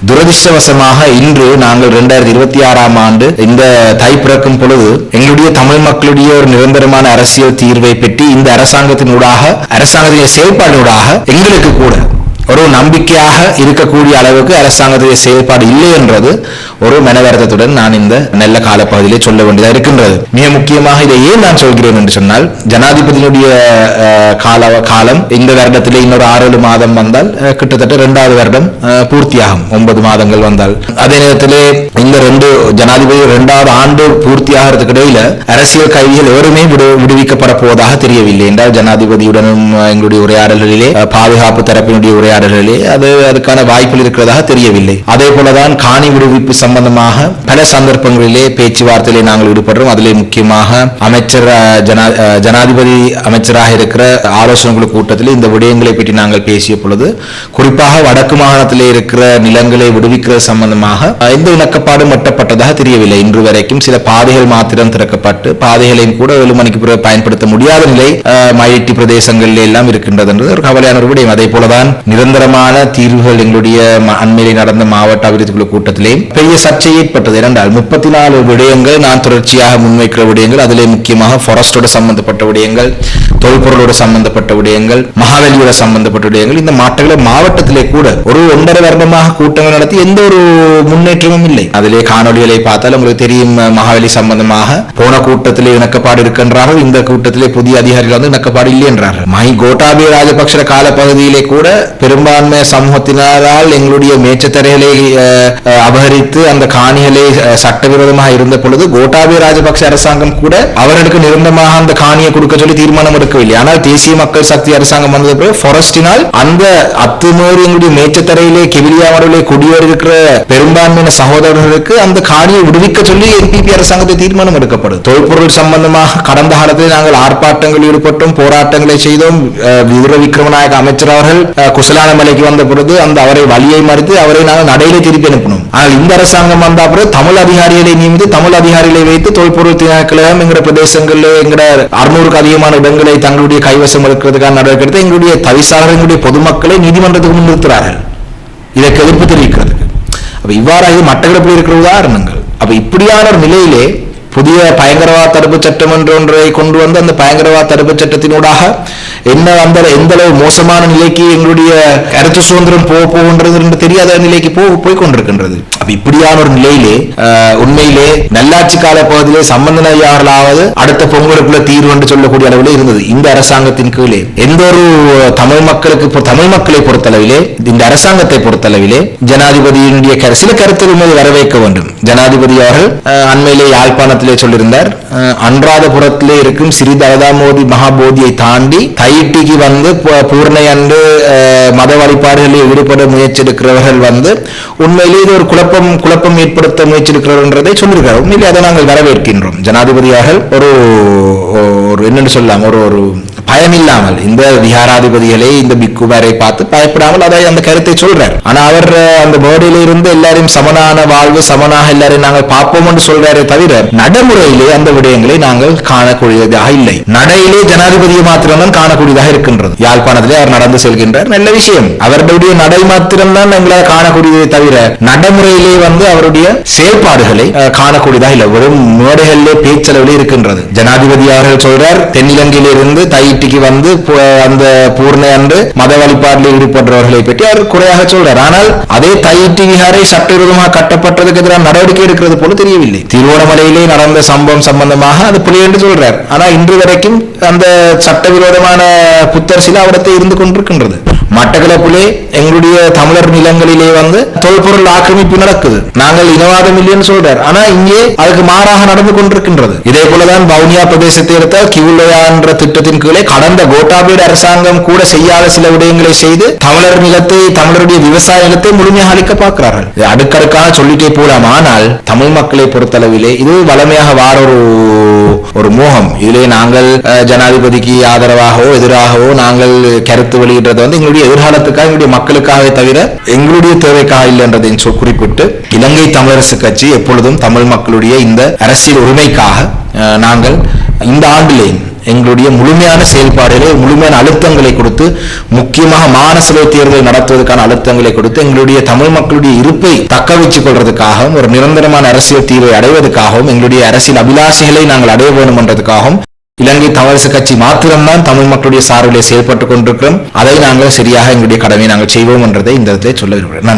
துரதிர்ஷ்டவசமாக இன்று நாங்கள் 2026ஆம் ஆண்டு இந்த தை பிறக்கும் பொழுது எங்களுடைய தமிழ் மக்களுடைய ஒரு நிரந்தரமான அரசியல் தீர்வை பெற்று இந்த அரசாங்கத்தின் செயல்பாடுடாக எங்களுக்கு கூட ஒரு நம்பிக்கையாக இருக்கக்கூடிய அளவுக்கு அரசாங்கத்துடைய செயல்பாடு இல்லை என்றது ஒரு மனவருத்தத்துடன் நான் இந்த நல்ல காலப்பகுதியிலே சொல்ல வேண்டியதாக இருக்கின்றது. மிக முக்கியமாக இதை ஏன் நான் சொல்கிறேன் என்று சொன்னால், ஜனாதிபதியினுடைய காலம் இந்த வருடத்திலே இன்னொரு 6-7 மாதம் வந்தால் கிட்டத்தட்ட 2வது வருடம் பூர்த்தியாகும். 9 மாதங்கள் வந்தால் அதே நேரத்திலே இந்த ஜனாதிபதி 2வது ஆண்டு பூர்த்தியாகிறதுக்கு இடையில அரசியல் கைதிகள் எவருமே விடுவிக்கப்பட போவதாக தெரியவில்லை என்றால் ஜனாதிபதியுடனும் எங்களுடைய உரையாடல்களிலே பாதுகாப்பு தரப்பினுடைய உரையாடல்களிலே அதுக்கான வாய்ப்புகள் இருக்கிறதாக தெரியவில்லை. அதே போலதான் காணி விடுவிப்பு சம்பந்தமாக பல சந்தர்ப்பங்களிலே பேச்சுவார்த்தையிலே நாங்கள் ஈடுபடுறோம். அதிலே முக்கியமாக ஜனாதிபதி அமைச்சராக இருக்கிற ஆலோசனை குழு கூட்டத்தில் இந்த விடயங்களை பற்றி நாங்கள் பேசிய பொழுது குறிப்பாக வடக்கு மாகாணத்திலே இருக்கிற நிலங்களை விடுவிக்கிறது சம்பந்தமாக எந்த இணக்கப்பாடும் எட்டப்பட்டதாக தெரியவில்லை. இன்று வரைக்கும் சில பாதைகள் மாத்திரம் திறக்கப்பட்டு பாதைகளையும் கூட 7 மணிக்கு பிறகு பயன்படுத்த முடியாத நிலை மயிட்டி பிரதேசங்களில் எல்லாம் இருக்கின்றது என்றது ஒரு கவலையான ஒரு விடயம். அதே போலதான் நிரந்தரமான தீர்வுகள் எங்களுடைய அண்மையிலே நடந்த மாவட்ட அபிவிருத்தி குழு கூட்டத்திலே பெரிய சர்ச்சை ஏற்பட்டது. இரண்டால் 34 விடயங்கள் நான் தொடர்ச்சியாக முன்வைக்கிற விடயங்கள், அதிலே முக்கியமாக ஃபாரஸ்டோட சம்பந்தப்பட்ட விடயங்கள், தொல்பொருளோடு சம்பந்தப்பட்ட விடயங்கள், மகாவலியோட சம்பந்தப்பட்ட விடயங்கள். இந்த மாவட்டத்திலே கூட ஒரு 1.5 வருடமாக கூட்டங்கள் நடத்தி எந்த ஒரு முன்னேற்றமும் இல்லை. அதிலே காணொலிகளை பார்த்தால் உங்களுக்கு தெரியும். மகாவலி சம்பந்தமாக போன கூட்டத்திலே இணக்கப்பாடு இருக்கின்றார்கள், இந்த கூட்டத்திலே புதிய அதிகாரிகள் வந்து இணக்கப்பாடு இல்லை என்றார்கள். கோட்டாபய ராஜபக்ஷ காலப்பகுதியிலே கூட பெரும்பான்மை சமூகத்தினரால் எங்களுடைய மேச்சத்தரைகளை அபகரித்து அந்த காணிகளை சட்டவிரோதமாக இருந்த பொழுது கோட்டாபய ராஜபக்ஷ அரசாங்கம் கூட அவர்களுக்கு நிரந்தரமாக அந்த காணியை கொடுக்க சொல்லி தீர்மானம் எடுக்கவில்லை. ஆனால் தேசிய மக்கள் சக்தி அரசாங்கம் வந்தது பிறகு ஃபாரஸ்டினால் அந்த அத்துமீறி எங்களுடைய மேச்சத்தரையிலே கெவிலியாமரிலே குடியேறி இருக்கிற பெரும்பான்மையான சகோதரர்களுக்கு அந்த காணியை விடுவிக்க சொல்லி என்பிபி அரசாங்கத்தை தீர்மானம் எடுக்கப்படும். தொல்பொருள் சம்பந்தமாக கடந்த காலத்தில் நாங்கள் ஆர்ப்பாட்டங்கள் ஈடுபட்டோம், போராட்டங்களை செய்தோம். விக்ரமநாயக அமைச்சர் அவர்கள் குசலான மலைக்கு வந்த பொழுது அவரை வழியை மறித்து அவரை நாங்கள் நடையிலே திருப்பி அனுப்பினோம். ஆனால் இந்த அரசாங்கம் வந்த பிறகு தமிழ் அதிகாரிகளை நியமித்து தமிழ் அதிகாரிகளை வைத்து தொல்பொருள் திணைக்களம் என்கிற பிரதேசங்களில் என்கிற 600க்கு அதிகமான இடங்களை தங்களுடைய கைவசம் இருக்கிறதுக்கான நடவடிக்கை எடுத்து எங்களுடைய தவிசாளர் எங்களுடைய பொதுமக்களை நீதிமன்றத்துக்கு முன்னிறுத்துகிறார்கள் இதற்கு எதிர்ப்பு தெரிவிக்கிறதுக்கு. அப்ப இவ்வாறாக மட்டக்களப்பில் இருக்கிற உதாரணங்கள். அப்ப இப்படியான ஒரு நிலையிலே புதிய பயங்கரவாத தடுப்பு சட்டம் என்ற ஒன்றை கொண்டு வந்து அந்த பயங்கரவாத தடுப்பு சட்டத்தினூடாக என்ன எந்த அளவு மோசமான நிலைக்கு எங்களுடைய கருத்து சுதந்திரம் போகின்றது என்று தெரியாத நிலைக்கு போய் கொண்டிருக்கின்றது. அப்ப இப்படியான ஒரு நிலையிலே உண்மையிலே நல்லாட்சி கால பகுதியிலே சம்பந்தனையாளர்களாவது அடுத்த பொங்கலுக்குள்ள தீர்வு என்று சொல்லக்கூடிய அளவில் இருந்தது. இந்த அரசாங்கத்தின் கீழே எந்த ஒரு தமிழ் மக்களை பொறுத்தளவிலே இந்த அரசாங்கத்தை பொறுத்தளவிலே ஜனாதிபதியினுடைய சில கருத்துக்கள் மீது வரவேற்க வேண்டும். ஜனாதிபதி அவர்கள் அண்மையிலே யாழ்ப்பாணத்தில் சொல்லியிருந்தார், அன்றாதபுரத்திலே இருக்கும் ஸ்ரீ தலதாமோதி மகாபோதியை தாண்டி தையிட்டிக்கு வந்து பூர்ணை அன்று மத வழிபாடுகளில் ஈடுபட முயற்சி எடுக்கிறவர்கள் வந்து உண்மையிலே இது ஒரு குழப்பம் ஏற்படுத்த முயற்சி எடுக்கிறவர்ன்றதை சொல்லியிருக்கிறார். உண்மையிலே அதை நாங்கள் வரவேற்கின்றோம். ஜனாதிபதியார்கள் ஒரு என்னென்னு சொல்லலாம், ஒரு பயமில்லாமல் இந்த விஹாராதிபதிகளை இந்த பிக்குமாரை பார்த்து பயப்படாமல் அதை அந்த கருத்தை சொல்றார். ஆனா அவர் அந்த போர்டில இருந்து எல்லாரையும் சமனான வாழ்வு சமனாக எல்லாரையும் நாங்கள் பார்ப்போம் என்று சொல்றாரே தவிர நடைமுறையிலே அந்த விடயங்களை நாங்கள் காணக்கூடியதாக இல்லை. நடையிலே ஜனாதிபதியை மாத்திரம்தான் காணக்கூடியதாக இருக்கின்றது. யாழ்ப்பாணத்திலே அவர் நடந்து செல்கின்றார், நல்ல விஷயம். அவருடைய நடை மாத்திரம்தான் எங்களால் காணக்கூடியதை தவிர நடைமுறையிலே வந்து அவருடைய செயல்பாடுகளை காணக்கூடியதாக இல்லை. வெறும் மேடைகளிலே பேச்சளவிலே இருக்கின்றது. ஜனாதிபதி அவர்கள் சொல்றார், தென்னிலங்கையிலிருந்து தையிட்டிக்கு வந்து அந்த பூர்ணை அன்று மத வழிபாட்டில் ஈடுபடுறவர்களை பற்றி அவர் குறையாக சொல்றார். ஆனால் அதே தையிட்டி விஹாரை சட்டவிரோதமாக கட்டப்பட்டதுக்கு எதிரான நடவடிக்கை இருக்கிறது போல தெரியவில்லை. திருவோணமலையிலே நடந்த சம்பவம் சம்பந்தமாக அது புலி என்று சொல்றார். ஆனால் இன்று வரைக்கும் அந்த சட்டவிரோதமான புத்தர் சில அவடத்தை இருந்து கொண்டிருக்கின்றது. மட்டக்களப்பிலே எங்களுடைய தமிழர் நிலங்களிலே வந்து தொல்பொருள் ஆக்கிரமிப்பு நடக்குது. நாங்கள் இனவாதம் இல்லைன்னு சொல்றார். ஆனா இங்கே அதுக்கு மாறாக நடந்து கொண்டிருக்கின்றது. இதே போலதான் வவுனியா பிரதேசத்தை எடுத்தால் கிவுலயா என்ற திட்டத்தின் கீழே கடந்த கோட்டாபய அரசாங்கம் கூட செய்யாத சில விடயங்களை செய்து தமிழர் நிலத்தை தமிழருடைய விவசாய நிலத்தை முழுமையாக அளிக்க பார்க்கிறார்கள். அடுக்கடுக்காக சொல்லிட்டே போலாம். ஆனால் தமிழ் மக்களை பொறுத்தளவிலே இது வளமையாக வார ஒரு மோகம். இதிலே நாங்கள் ஜனாதிபதிக்கு ஆதரவாகவோ எதிராகவோ நாங்கள் கருத்து வெளியிடுறது வந்து எங்களுடைய எதிர்காலத்துக்காக எங்களுடைய மக்களுக்காக தவிர எங்களுடைய தேவைக்காக இல்லை என்றதை குறிப்பிட்டு இலங்கை தமிழரசு கட்சி எப்பொழுதும் தமிழ் மக்களுடைய இந்த அரசியல் உரிமைக்காக நாங்கள் இந்த ஆண்டிலேயும் எங்களுடைய முழுமையான செயல்பாடுகளை முழுமையான அழுத்தங்களை கொடுத்து, முக்கியமாக மாநசபை தேர்தல் நடத்துவதற்கான அழுத்தங்களை கொடுத்து, எங்களுடைய தமிழ் மக்களுடைய இருப்பை தக்க வைத்துக் கொள்வதற்காகவும் ஒரு நிரந்தரமான அரசியல் தீர்வை அடைவதற்காகவும் எங்களுடைய அரசியல் அபிலாஷைகளை நாங்கள் அடைய வேண்டும் என்றதுக்காகவும் இலங்கை தமிழரசு கட்சி மாத்திரம்தான் தமிழ் மக்களுடைய சார்பிலே செயல்பட்டுக் கொண்டிருக்கிறோம். அதை நாங்கள் சரியாக எங்களுடைய கடமையை நாங்கள் செய்வோம் என்றதை இந்த இடத்தை சொல்ல விரும்புகிறேன். நன்றி.